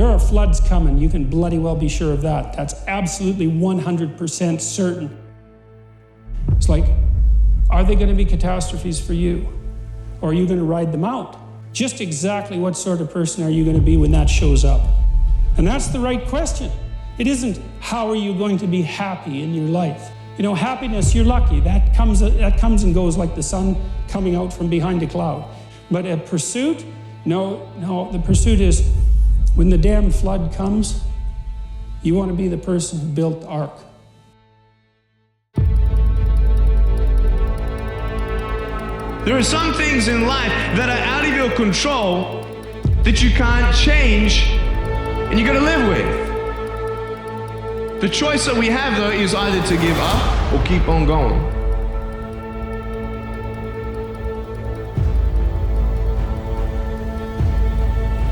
There are floods coming. You can bloody well be sure of that. That's absolutely 100% certain. It's like, are they going to be catastrophes for you? Or are you going to ride them out? Just exactly what sort of person are you going to be when that shows up? And that's the right question. It isn't, how are you going to be happy in your life? You know, happiness, you're lucky. That comes and goes like the sun coming out from behind a cloud. But a pursuit? No, the pursuit is, when the damn flood comes, you want to be the person who built the ark. There are some things in life that are out of your control that you can't change and you gotta live with. The choice that we have, though, is either to give up or keep on going.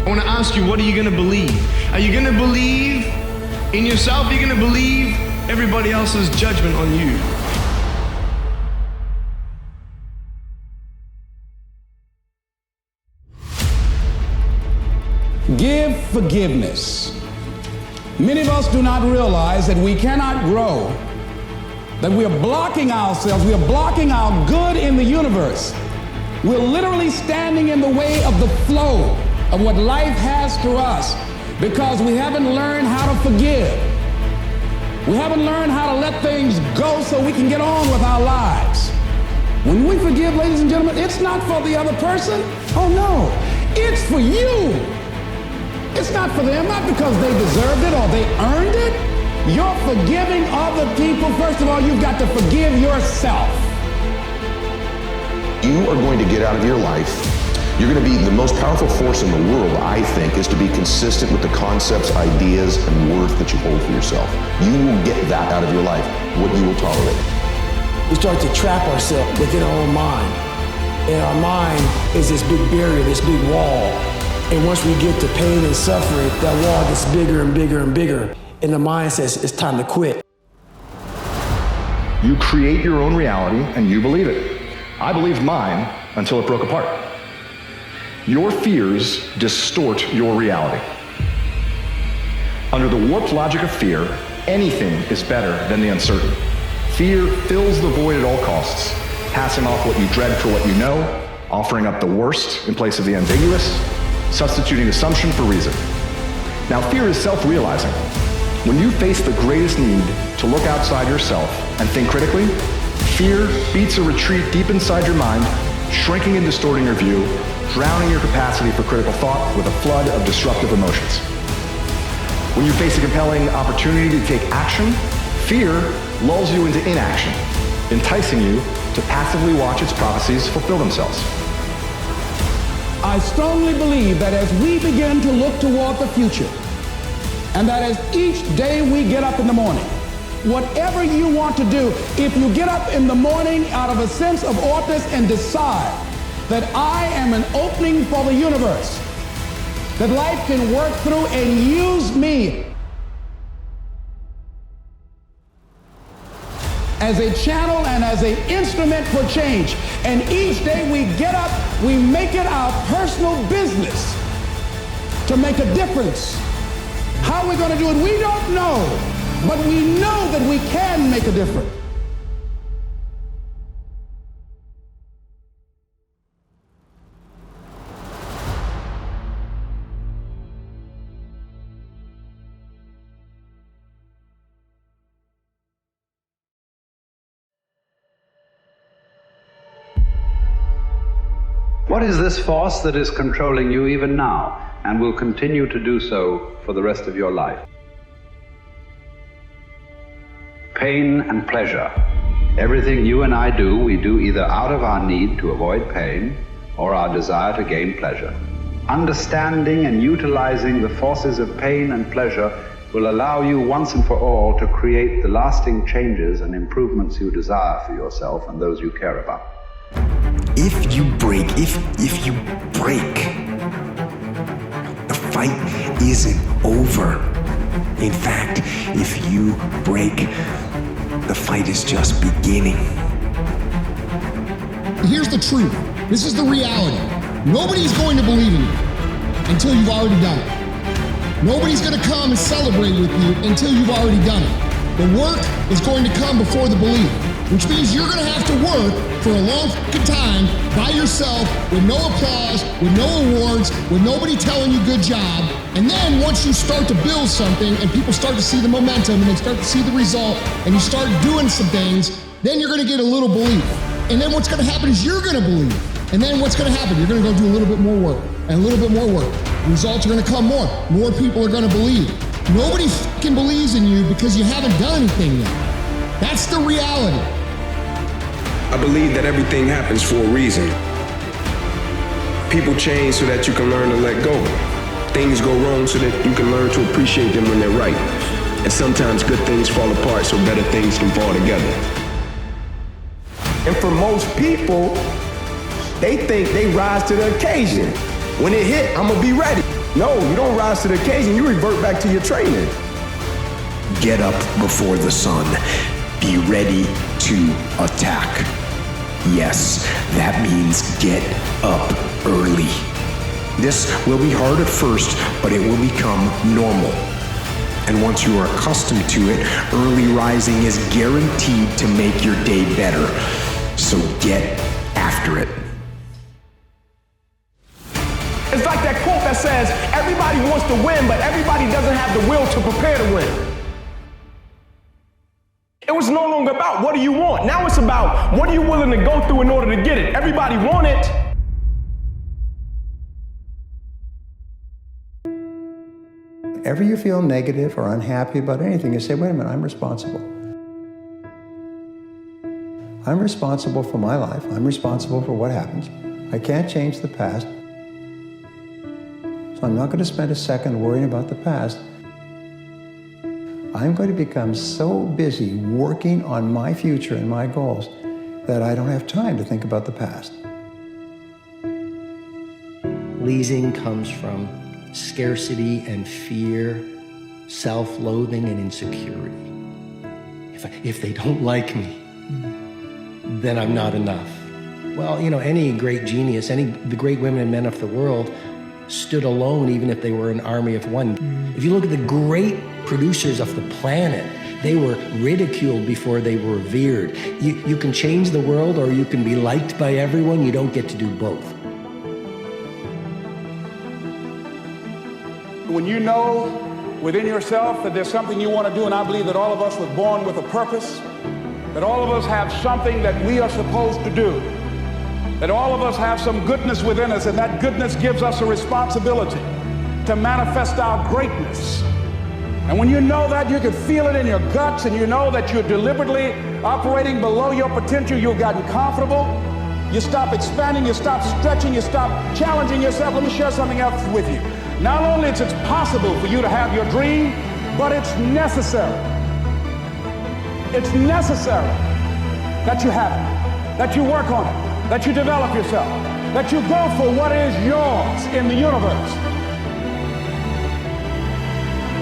I want to ask you, what are you going to believe? Are you going to believe in yourself? Are you going to believe everybody else's judgment on you? Give forgiveness. Many of us do not realize that we cannot grow, that we are blocking ourselves, we are blocking our good in the universe. We're literally standing in the way of the flow of what life has to us because we haven't learned how to forgive. We haven't learned how to let things go so we can get on with our lives. When we forgive, ladies and gentlemen, it's not for the other person. Oh no, it's for you. It's not for them, not because they deserved it or they earned it. You're forgiving other people. First of all, you've got to forgive yourself. You are going to get out of your life. You're going to be the most powerful force in the world, I think, is to be consistent with the concepts, ideas, and worth that you hold for yourself. You will get that out of your life, what you will tolerate. We start to trap ourselves within our own mind. And our mind is this big barrier, this big wall. And once we get to pain and suffering, that wall gets bigger and bigger and bigger. And the mind says, it's time to quit. You create your own reality and you believe it. I believed mine until it broke apart. Your fears distort your reality. Under the warped logic of fear, anything is better than the uncertain. Fear fills the void at all costs, passing off what you dread for what you know, offering up the worst in place of the ambiguous, substituting assumption for reason. Now, fear is self-realizing. When you face the greatest need to look outside yourself and think critically, fear beats a retreat deep inside your mind, shrinking and distorting your view, drowning your capacity for critical thought with a flood of disruptive emotions. When you face a compelling opportunity to take action, fear lulls you into inaction, enticing you to passively watch its prophecies fulfill themselves. I strongly believe that as we begin to look toward the future, and that as each day we get up in the morning, whatever you want to do, if you get up in the morning out of a sense of orthness and decide that I am an opening for the universe, that life can work through and use me as a channel and as an instrument for change. And each day we get up, we make it our personal business to make a difference. How we're going to do it, we don't know, but we know that we can make a difference. What is this force that is controlling you even now and will continue to do so for the rest of your life? Pain and pleasure. Everything you and I do, we do either out of our need to avoid pain or our desire to gain pleasure. Understanding and utilizing the forces of pain and pleasure will allow you once and for all to create the lasting changes and improvements you desire for yourself and those you care about. If you break, the fight isn't over. In fact, if you break, the fight is just beginning. Here's the truth. This is the reality. Nobody's going to believe in you until you've already done it. Nobody's going to come and celebrate with you until you've already done it. The work is going to come before the belief, which means you're going to have to work for a long time by yourself with no applause, with no awards, with nobody telling you good job. And then once you start to build something and people start to see the momentum and they start to see the result and you start doing some things, then you're going to get a little belief. And then what's going to happen is you're going to believe. And then what's going to happen? You're going to go do a little bit more work and a little bit more work. Results are going to come more. More people are going to believe. Nobody fucking believes in you because you haven't done anything yet. That's the reality. I believe that everything happens for a reason. People change so that you can learn to let go. Things go wrong so that you can learn to appreciate them when they're right. And sometimes good things fall apart so better things can fall together. And for most people, they think they rise to the occasion. When it hit, I'm gonna be ready. No, you don't rise to the occasion, you revert back to your training. Get up before the sun. Be ready to attack. Yes, that means get up early. This will be hard at first, but it will become normal. And once you are accustomed to it, early rising is guaranteed to make your day better. So get after it. It's like that quote that says, everybody wants to win, but everybody doesn't have the will to prepare to win. It was no longer about what do you want. Now it's about what are you willing to go through in order to get it. Everybody want it. Whenever you feel negative or unhappy about anything, you say, wait a minute, I'm responsible. I'm responsible for my life. I'm responsible for what happens. I can't change the past. So I'm not going to spend a second worrying about the past. I'm going to become so busy working on my future and my goals that I don't have time to think about the past. Pleasing comes from scarcity and fear, self-loathing and insecurity. If they don't like me, then I'm not enough. Well, you know, any great genius, the great women and men of the world stood alone even if they were an army of one. If you look at the great producers of the planet, they were ridiculed before they were revered. You can change the world or you can be liked by everyone. You don't get to do both. When you know within yourself that there's something you want to do, and I believe that all of us were born with a purpose, that all of us have something that we are supposed to do, that all of us have some goodness within us, and that goodness gives us a responsibility to manifest our greatness. And when you know that, you can feel it in your guts, and you know that you're deliberately operating below your potential, you've gotten comfortable, you stop expanding, you stop stretching, you stop challenging yourself. Let me share something else with you. Not only is it possible for you to have your dream, but it's necessary. It's necessary that you have it, that you work on it, that you develop yourself, that you go for what is yours in the universe.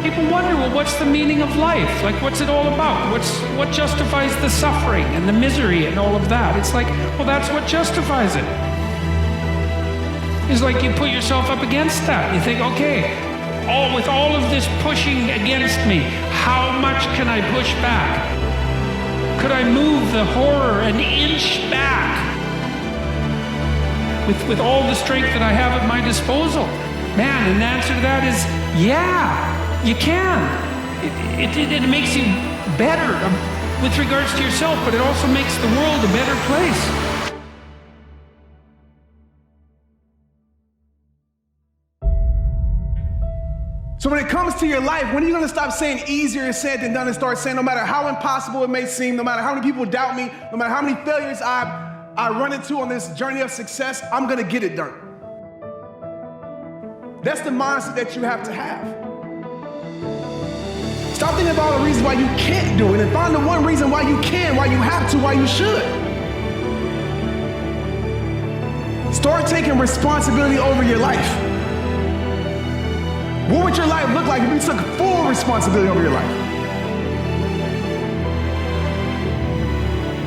People wonder, well, what's the meaning of life? Like, what's it all about? What justifies the suffering and the misery and all of that? It's like, well, that's what justifies it. It's like you put yourself up against that. You think, okay, with all of this pushing against me, how much can I push back? Could I move the horror an inch back with all the strength that I have at my disposal? Man, and the answer to that is, yeah, you can. It makes you better with regards to yourself, but it also makes the world a better place. So when it comes to your life, when are you going to stop saying easier said than done and start saying no matter how impossible it may seem, no matter how many people doubt me, no matter how many failures I run into on this journey of success, I'm going to get it done. That's the mindset that you have to have. Stop thinking about all the reasons why you can't do it and find the one reason why you can, why you have to, why you should. Start taking responsibility over your life. What would your life look like if you took full responsibility over your life?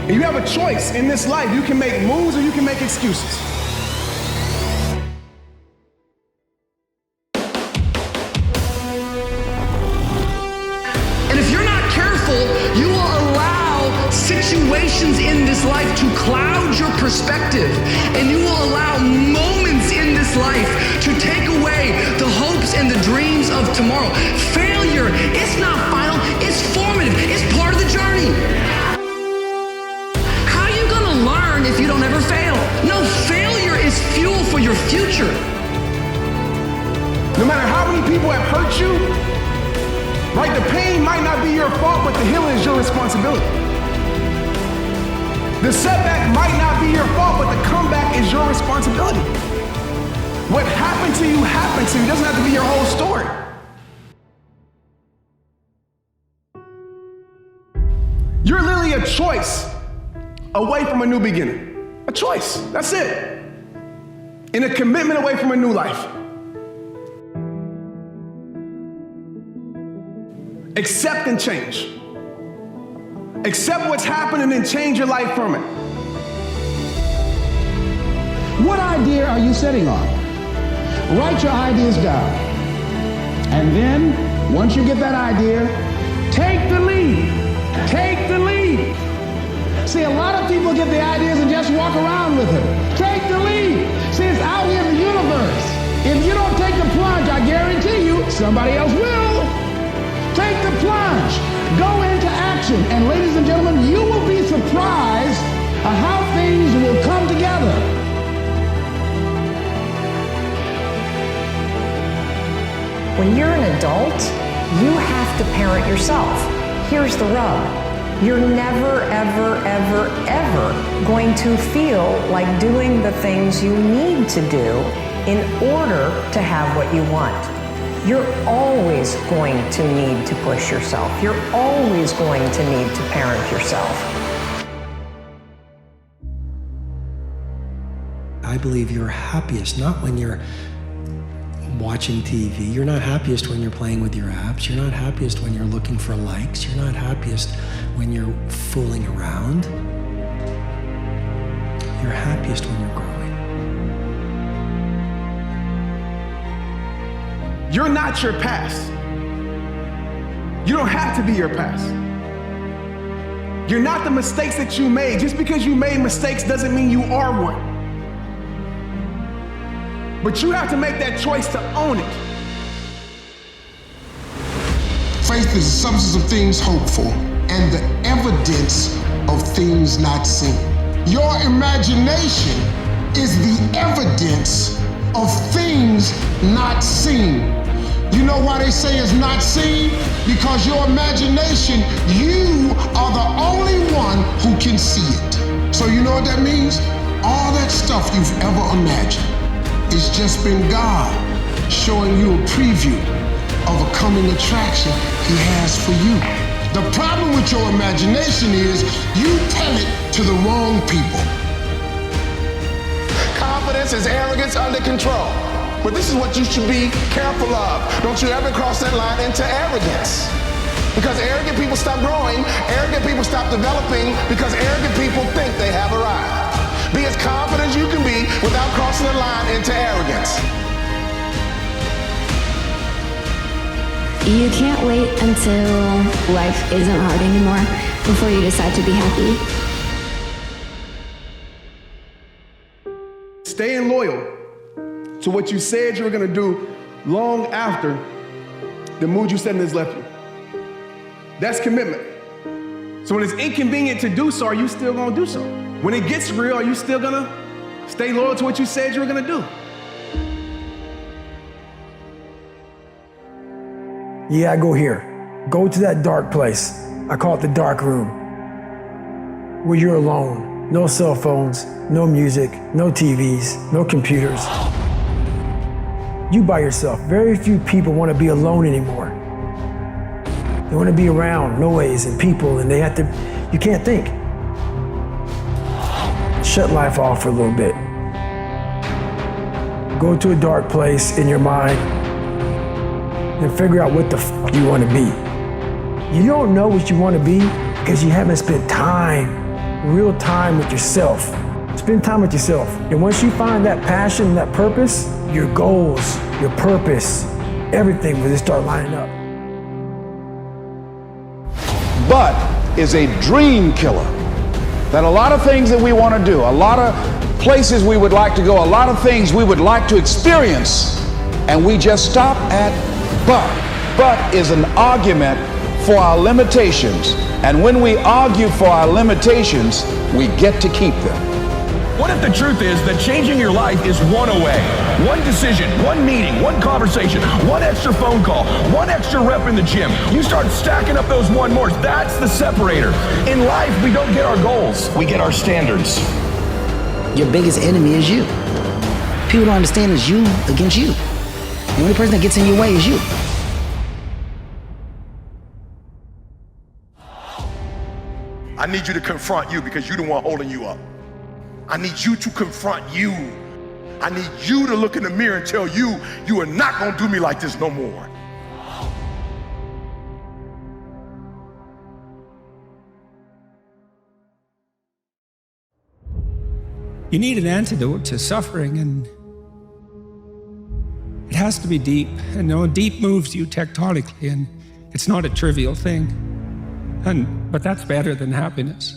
And you have a choice in this life. You can make moves or you can make excuses. situations in this life to cloud your perspective, and you will allow moments in this life to take away the hopes and the dreams of tomorrow. Failure, it's not final, it's formative, it's part of the journey. How are you gonna learn if you don't ever fail? No, failure is fuel for your future. No matter how many people have hurt you, right? The pain might not be your fault, but the healing is your responsibility. The setback might not be your fault, but the comeback is your responsibility. What happened to you happened to you. It doesn't have to be your whole story. You're literally a choice away from a new beginning. A choice, that's it. And a commitment away from a new life. Accept and change. Accept what's happened and then change your life from it. What idea are you sitting on? Write your ideas down. And then, once you get that idea, take the lead. Take the lead. See, a lot of people get the ideas and just walk around with it. Take the lead. See, it's out here in the universe. If you don't take the plunge, I guarantee you, somebody else will. Take the plunge. Go into action. And ladies and gentlemen, you will be surprised at how things will come together. When you're an adult, you have to parent yourself. Here's the rub. You're never, ever, ever, ever going to feel like doing the things you need to do in order to have what you want. You're always going to need to push yourself. You're always going to need to parent yourself. I believe you're happiest not when you're watching TV. You're not happiest when you're playing with your apps. You're not happiest when you're looking for likes. You're not happiest when you're fooling around. You're happiest when you're growing. You're not your past. You don't have to be your past. You're not the mistakes that you made. Just because you made mistakes doesn't mean you are one. But you have to make that choice to own it. Faith is the substance of things hoped for and the evidence of things not seen. Your imagination is the evidence of things not seen. You know why they say it's not seen? Because your imagination, you are the only one who can see it. So you know what that means? All that stuff you've ever imagined, it's just been God showing you a preview of a coming attraction He has for you. The problem with your imagination is you tell it to the wrong people. Confidence is arrogance under control. But this is what you should be careful of. Don't you ever cross that line into arrogance. Because arrogant people stop growing, arrogant people stop developing, because arrogant people think they have arrived. Be as confident as you can be without crossing the line into arrogance. You can't wait until life isn't hard anymore before you decide to be happy. Staying loyal to what you said you were going to do long after the mood you set in has left you. That's commitment. So when it's inconvenient to do so, are you still going to do so? When it gets real, are you still going to stay loyal to what you said you were going to do? Yeah, I go here. Go to that dark place. I call it the dark room, where you're alone. No cell phones, no music, no TVs, no computers. You by yourself. Very few people want to be alone anymore. They want to be around noise and people, and you can't think. Shut life off for a little bit. Go to a dark place in your mind and figure out what the f you want to be. You don't know what you want to be because you haven't spent time, real time with yourself. Spend time with yourself. And once you find that passion, that purpose, your goals, your purpose, everything will just start lining up. But is a dream killer. that a lot of things that we want to do, a lot of places we would like to go, a lot of things we would like to experience, and we just stop at but. But is an argument for our limitations. And when we argue for our limitations, we get to keep them. What if the truth is that changing your life is one away? One decision, one meeting, one conversation, one extra phone call, one extra rep in the gym. You start stacking up those one mores. That's the separator. In life, we don't get our goals. We get our standards. Your biggest enemy is you. People don't understand it's you against you. The only person that gets in your way is you. I need you to confront you because you're the one holding you up. I need you to confront you. I need you to look in the mirror and tell you, you are not gonna do me like this no more. You need an antidote to suffering, and it has to be deep. And deep moves you tectonically, and it's not a trivial thing. But that's better than happiness.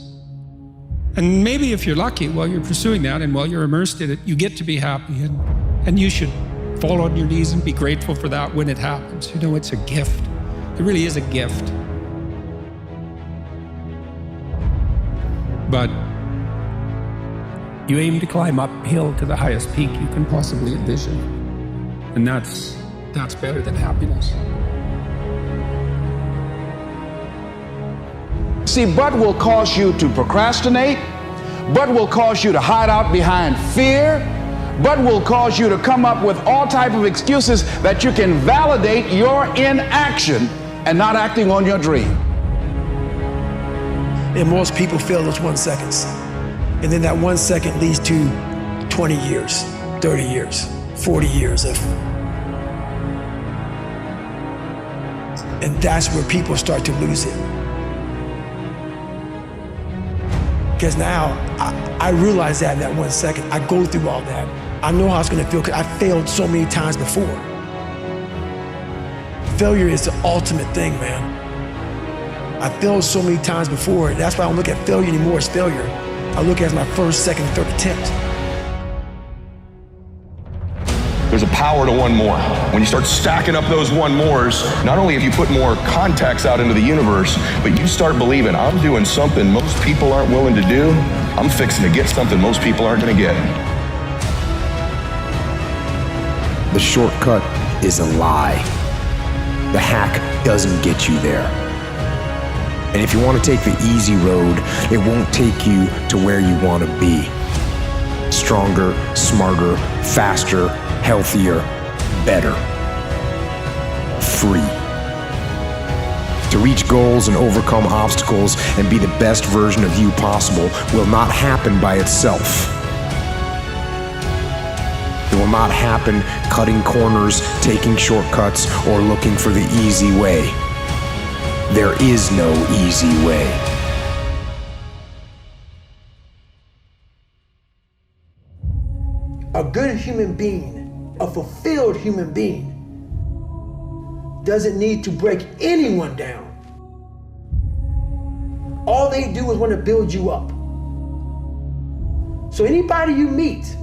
And maybe if you're lucky while you're pursuing that and while you're immersed in it, you get to be happy, and you should fall on your knees and be grateful for that when it happens. It's a gift. It really is a gift. But you aim to climb uphill to the highest peak you can possibly envision. And that's better than happiness. See, but will cause you to procrastinate, but will cause you to hide out behind fear, but will cause you to come up with all type of excuses that you can validate your inaction and not acting on your dream. And most people fail those 1 seconds. And then that 1 second leads to 20 years, 30 years, 40 years of. And that's where people start to lose it. Because now I realize that in that 1 second, I go through all that. I know how it's gonna feel because I failed so many times before. Failure is the ultimate thing, man. I failed so many times before. That's why I don't look at failure anymore as failure. I look at it as my first, second, third attempt. There's a power to one more. When you start stacking up those one mores, not only have you put more contacts out into the universe, but you start believing, I'm doing something most people aren't willing to do. I'm fixing to get something most people aren't gonna get. The shortcut is a lie. The hack doesn't get you there. And if you want to take the easy road, it won't take you to where you want to be. Stronger, smarter, faster, healthier, better. Free. To reach goals and overcome obstacles and be the best version of you possible will not happen by itself. It will not happen cutting corners, taking shortcuts, or looking for the easy way. There is no easy way. A good human being, a fulfilled human being, doesn't need to break anyone down. All they do is want to build you up. So anybody you meet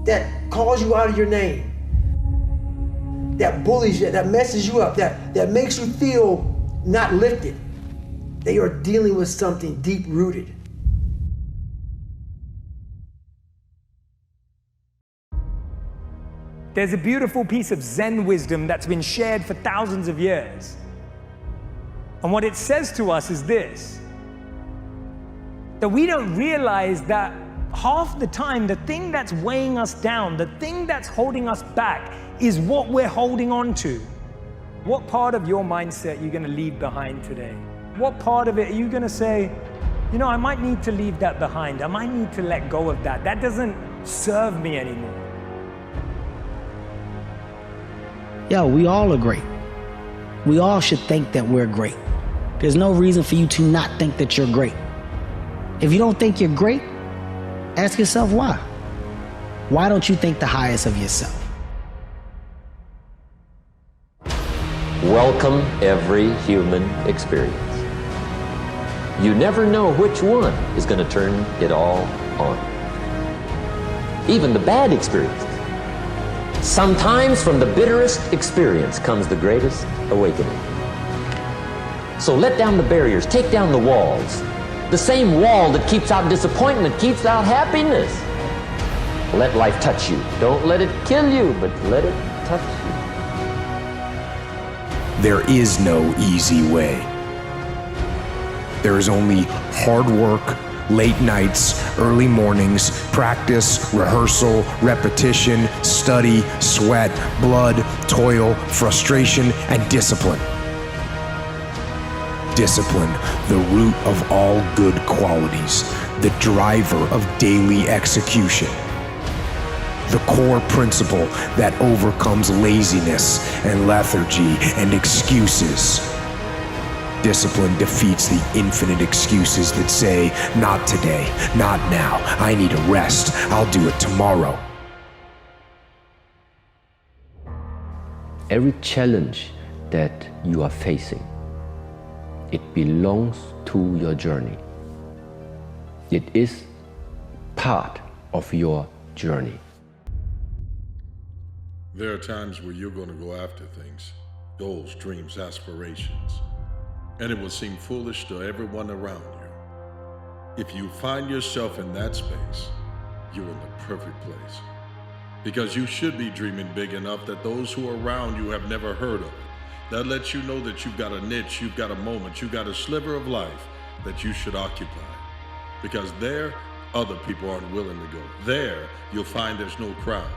that calls you out of your name, that bullies you, that messes you up, that makes you feel not lifted, they are dealing with something deep-rooted. There's a beautiful piece of Zen wisdom that's been shared for thousands of years. And what it says to us is this, that we don't realize that half the time, the thing that's weighing us down, the thing that's holding us back is what we're holding on to. What part of your mindset are you going to leave behind today? What part of it are you going to say, I might need to leave that behind. I might need to let go of that. That doesn't serve me anymore. Yo, we all are great. We all should think that we're great. There's no reason for you to not think that you're great. If you don't think you're great, ask yourself why. Why don't you think the highest of yourself? Welcome every human experience. You never know which one is going to turn it all on. Even the bad experiences. Sometimes from the bitterest experience comes the greatest awakening. So let down the barriers, take down the walls. The same wall that keeps out disappointment keeps out happiness. Let life touch you. Don't let it kill you, but let it touch you. There is no easy way. There is only hard work, late nights, early mornings, practice, rehearsal, repetition, study, sweat, blood, toil, frustration, and discipline. Discipline, the root of all good qualities, the driver of daily execution. The core principle that overcomes laziness and lethargy and excuses. Discipline defeats the infinite excuses that say, not today, not now, I need a rest, I'll do it tomorrow. Every challenge that you are facing, it belongs to your journey. It is part of your journey. There are times where you're going to go after things, goals, dreams, aspirations, and it will seem foolish to everyone around you. If you find yourself in that space, you're in the perfect place. Because you should be dreaming big enough that those who are around you have never heard of it. That lets you know that you've got a niche, you've got a moment, you've got a sliver of life that you should occupy. Because there, other people aren't willing to go. There, you'll find there's no crowd.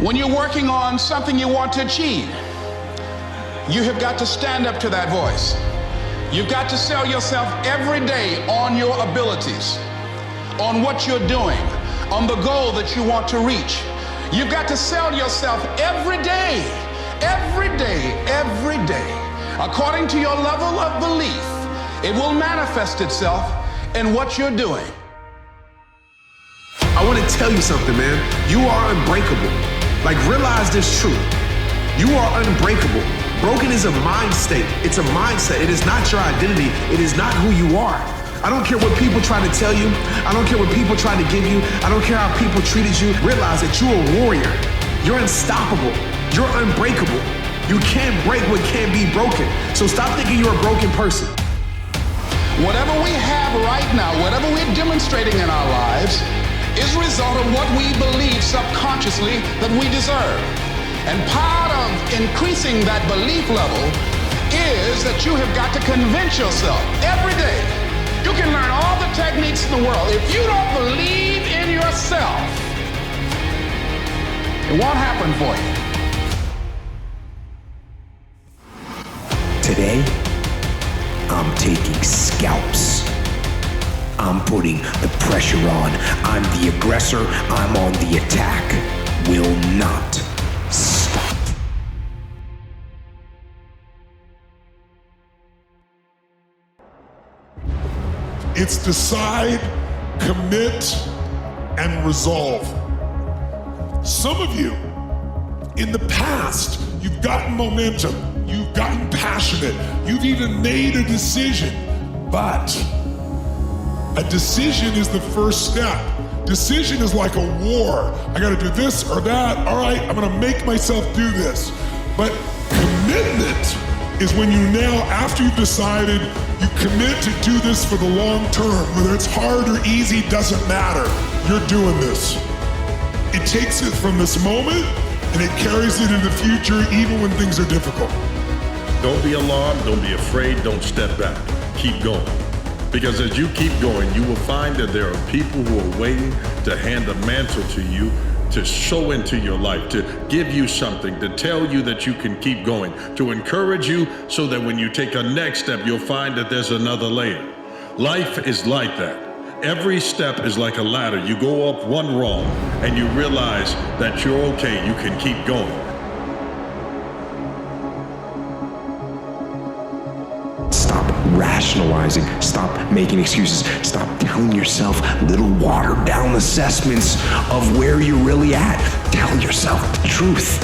When you're working on something you want to achieve, you have got to stand up to that voice. You've got to sell yourself every day on your abilities, on what you're doing, on the goal that you want to reach. You've got to sell yourself every day, every day, every day. According to your level of belief, it will manifest itself in what you're doing. I want to tell you something, man. You are unbreakable. Like, realize this truth. You are unbreakable. Broken is a mind state. It's a mindset. It is not your identity. It is not who you are. I don't care what people try to tell you. I don't care what people try to give you. I don't care how people treated you. Realize that you're a warrior. You're unstoppable. You're unbreakable. You can't break what can't be broken. So stop thinking you're a broken person. Whatever we have right now, whatever we're demonstrating in our lives, is a result of what we believe subconsciously that we deserve. And part of increasing that belief level is that you have got to convince yourself every day. You can learn all the techniques in the world. If you don't believe in yourself, it won't happen for you. Today, I'm taking scalps. I'm putting the pressure on. I'm the aggressor. I'm on the attack. Will not stop. It's decide, commit, and resolve. Some of you, in the past, you've gotten momentum, you've gotten passionate, you've even made a decision, but a decision is the first step. Decision is like a war. I gotta do this or that. All right, I'm gonna make myself do this. But commitment is when you now, after you've decided, you commit to do this for the long term. Whether it's hard or easy, doesn't matter. You're doing this. It takes it from this moment and it carries it into the future even when things are difficult. Don't be alarmed, don't be afraid, don't step back. Keep going. Because as you keep going, you will find that there are people who are waiting to hand a mantle to you, to show into your life, to give you something, to tell you that you can keep going, to encourage you so that when you take a next step, you'll find that there's another layer. Life is like that. Every step is like a ladder. You go up one rung and you realize that you're okay, you can keep going. Rationalizing, stop making excuses, stop telling yourself little watered down assessments of where you're really at. Tell yourself the truth.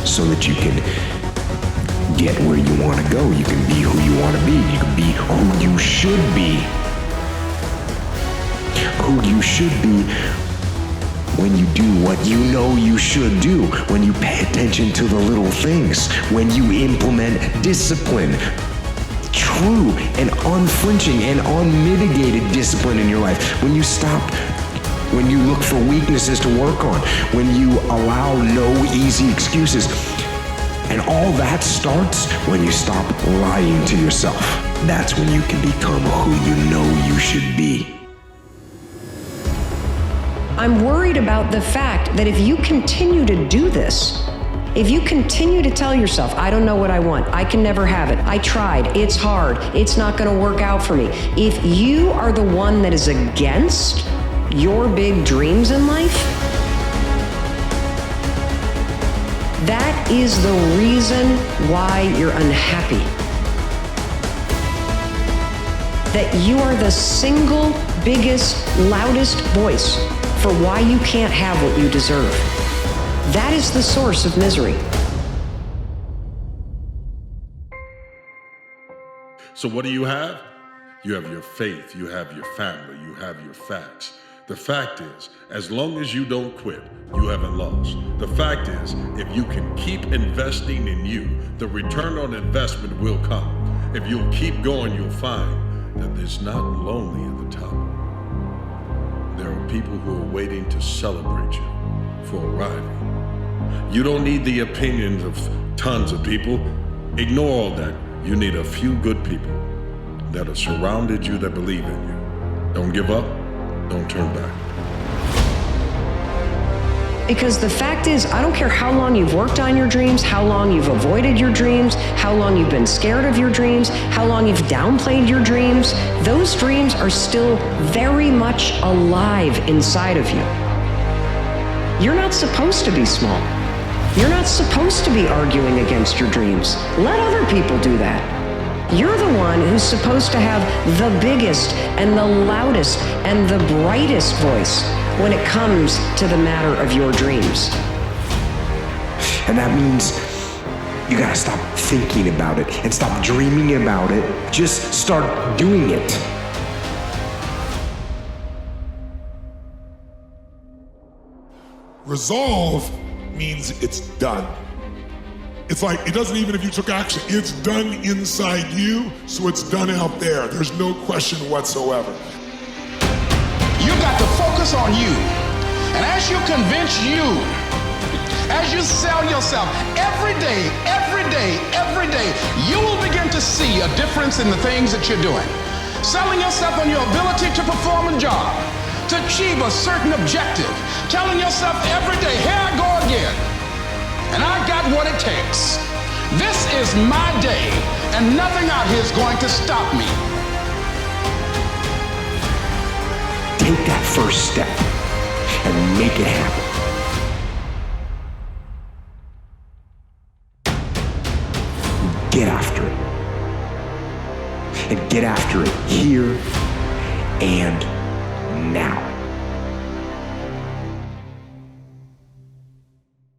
so that you can get where you want to go. You can be who you want to be. You can be who you should be. Who you should be when you do what you know you should do, when you pay attention to the little things, when you implement discipline, true and unflinching and unmitigated discipline in your life, when you look for weaknesses to work on, when you allow no easy excuses. And all that starts when you stop lying to yourself. That's when you can become who you know you should be. I'm worried about the fact that if you continue to do this, if you continue to tell yourself, I don't know what I want, I can never have it, I tried, it's hard, it's not gonna work out for me. If you are the one that is against your big dreams in life, that is the reason why you're unhappy. That you are the single biggest, loudest voice for why you can't have what you deserve. That is the source of misery. So what do you have? You have your faith, you have your family, you have your facts. The fact is, as long as you don't quit, you haven't lost. The fact is, if you can keep investing in you, the return on investment will come. If you'll keep going, you'll find that it's not lonely at the top. There are people who are waiting to celebrate you for arriving. You don't need the opinions of tons of people. Ignore all that. You need a few good people that have surrounded you that believe in you. Don't give up. Don't turn back. Because the fact is, I don't care how long you've worked on your dreams, how long you've avoided your dreams, how long you've been scared of your dreams, how long you've downplayed your dreams, those dreams are still very much alive inside of you. You're not supposed to be small. You're not supposed to be arguing against your dreams. Let other people do that. You're the one who's supposed to have the biggest and the loudest and the brightest voice when it comes to the matter of your dreams. And that means you gotta stop thinking about it and stop dreaming about it. Just start doing it. Resolve means it's done. It's like, it doesn't even if you took action, it's done inside you, so it's done out there. There's no question whatsoever. You got to focus on you. And as you convince you, as you sell yourself every day, you will begin to see a difference in the things that you're doing. Selling yourself on your ability to perform a job, to achieve a certain objective. Telling yourself every day, here I go again. And I got what it takes. This is my day, and nothing out here is going to stop me. Take that first step and make it happen. Get after it. And get after it here and now.